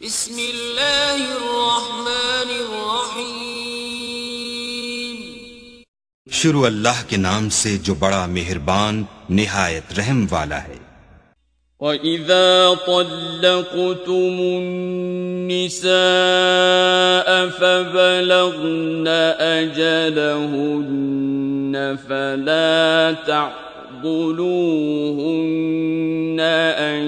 बिस्मिल्लाहिर्रहमानिर्रहीम। शुरू अल्लाह के नाम से जो बड़ा मेहरबान निहायत रहम वाला है। وَإِذَا طَلَّقْتُمُ النِّسَاءَ فَبَلَغْنَ أَجَلَهُنَّ فَلَا تَعْضُلُوهُنَّ أَن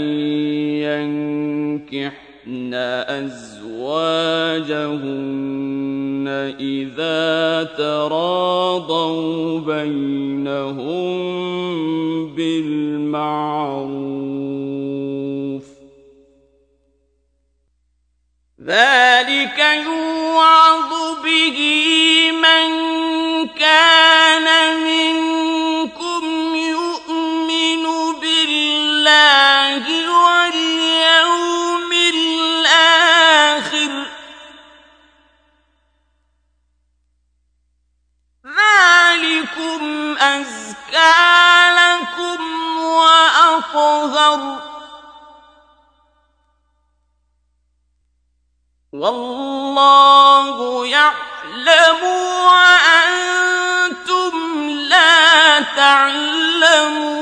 يَنكِحْنَ أَزْوَاجَهُنَّ إِذَا تَرَاضَوْا بَيْنَهُم بِالْمَعْرُوفِ ذَلِكَ يُوعَظُ بِهِ مَن كَانَ مِنكُمْ يُؤْمِنُ بِاللَّهِ وَالْيَوْمِ الْآخِرِ ذَلِكُمْ أَزْكَىٰ لَكُمْ وَأَطْهَرُ وَاللَّهُ يَعْلَمُ وَأَنتُمْ لَا تَعْلَمُونَ।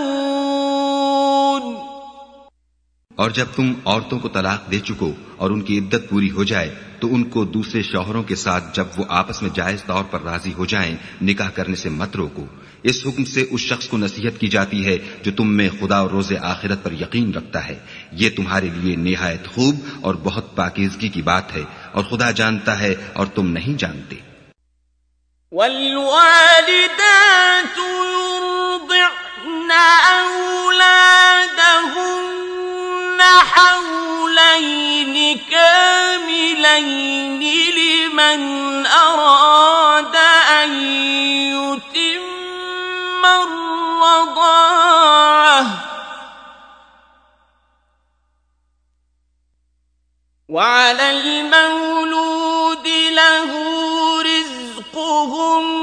और जब तुम औरतों को तलाक दे चुको और उनकी इद्दत पूरी हो जाए तो उनको दूसरे शौहरों के साथ जब वो आपस में जायज तौर पर राजी हो जाएं, निकाह करने से मत रोको। इस हुक्म से उस शख्स को नसीहत की जाती है जो तुम में खुदा और रोज़े आखिरत पर यकीन रखता है। ये तुम्हारे लिए निहायत खूब और बहुत पाकीज़गी की बात है और खुदा जानता है और तुम नहीं जानते। وَالْوَالِدَاتُ يُرْضِعْنَ أَوْلَادَهُنَّ حَوْلَيْنِ كَامِلَيْنِ لِمَنْ أَرَادَ أَن يُتِمَّ الرَّضَاعَةَ وَعَلَى الْمَوْلُودِ لَهُ رِزْقُهُنَّ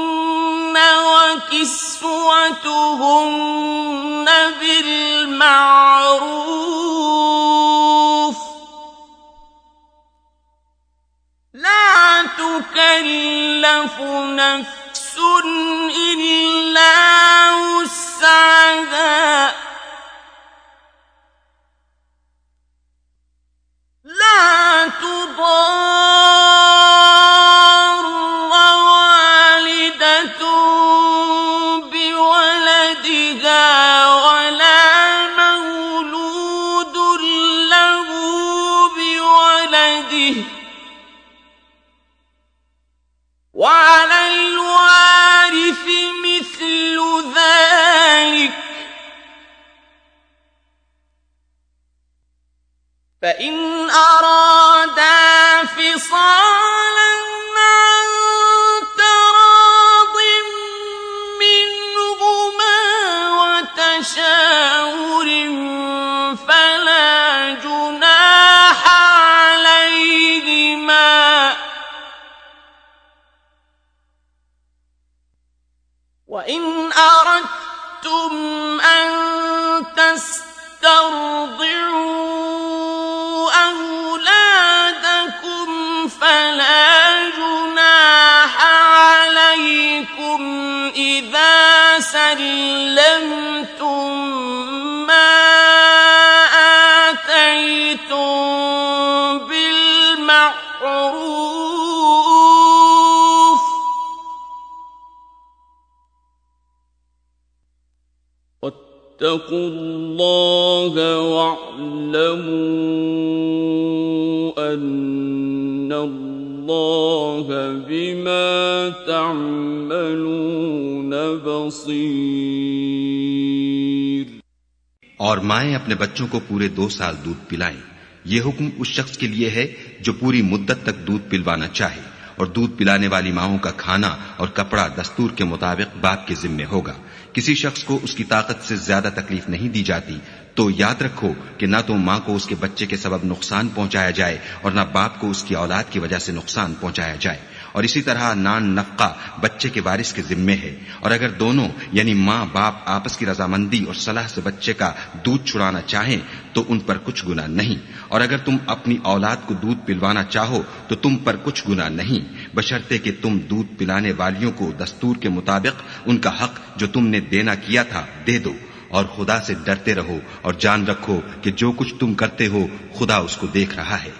وَكِسْوَتُهُنَّ بِالْمَعْرُوفِ لَا تُكَلَّفُ نَفْسٌ إِلَّا وُسْعَهَا لَا تُضَارَّ وَالِدَةٌ بِوَلَدِهَا وَلَا مَوْلُودٌ لَّهُ بِوَلَدِهِ وَعَلَى الْوَارِثِ مِثْلُ ذَلِكَ فَإِنْ أَرَادَا فِصَالًا عَن تَرَاضٍ مِّنْهُمَا وَتَشَاوُرٍ فَلَا جُنَاحَ عَلَيْهِمَا وَإِنْ أَرَدتُّمْ أَن تَسْتَرْضِعُوا أَوْلَادَكُمْ فَلَا جُنَاحَ عَلَيْكُمْ إِذَا سَلَّمْتُم مَّا آتَيْتُم بِالْمَعْرُوفِ وَاتَّقُوا اللَّهَ وَاعْلَمُوا أَنَّ اللَّهَ بِمَا تَعْمَلُونَ بَصِيرٌ। और माएं अपने बच्चों को पूरे 2 साल दूध पिलाएं। ये हुक्म उस शख्स के लिए है जो पूरी मुद्दत तक दूध पिलवाना चाहे, और दूध पिलाने वाली माओं का खाना और कपड़ा दस्तूर के मुताबिक बाप के जिम्मे होगा। किसी शख्स को उसकी ताकत से ज्यादा तकलीफ नहीं दी जाती, तो याद रखो कि ना तो मां को उसके बच्चे के सबब नुकसान पहुंचाया जाए और ना बाप को उसकी औलाद की वजह से नुकसान पहुंचाया जाए। और इसी तरह नान नफका बच्चे के वारिस के जिम्मे है। और अगर दोनों यानी माँ बाप आपस की रजामंदी और सलाह से बच्चे का दूध छुड़ाना चाहें तो उन पर कुछ गुनाह नहीं। और अगर तुम अपनी औलाद को दूध पिलवाना चाहो तो तुम पर कुछ गुनाह नहीं, बशर्ते कि तुम दूध पिलाने वालियों को दस्तूर के मुताबिक उनका हक जो तुमने देना किया था दे दो। और खुदा से डरते रहो और जान रखो कि जो कुछ तुम करते हो खुदा उसको देख रहा है।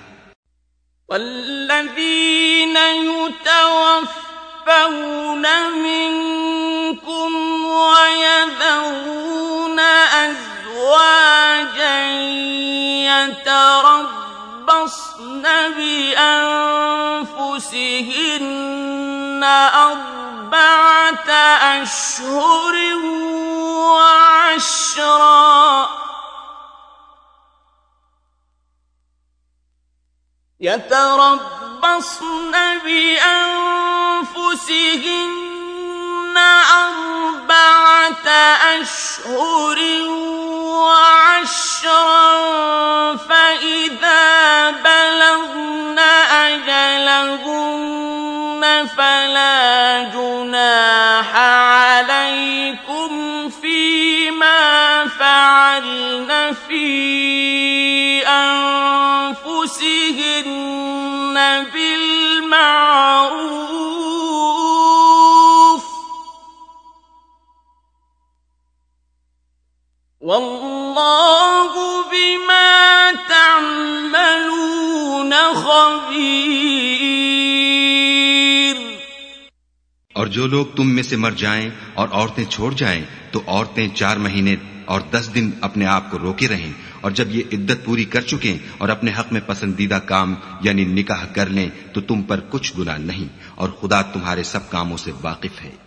वल्लज़ीन युतवफ़्फ़ौन मिनकुम वयज़रून अज़वाजन यतरब्बस्न बिअन्फुसिहिन्न अर्बअत अश्हुर وعشرا يتربصن بأنفسهن أربعة أشهر وعشرا فإذا بلغن أجلهن فلا جناح عليكم فيما فعلن في أنفسهن بالمعروف والله بما تعملون خبير। और जो लोग तुम में से मर जाएं और औरतें छोड़ जाएं तो औरतें 4 महीने और 10 दिन अपने आप को रोके रहें, और जब ये इद्दत पूरी कर चुकें और अपने हक में पसंदीदा काम यानी निकाह कर लें तो तुम पर कुछ गुनाह नहीं, और खुदा तुम्हारे सब कामों से वाकिफ है।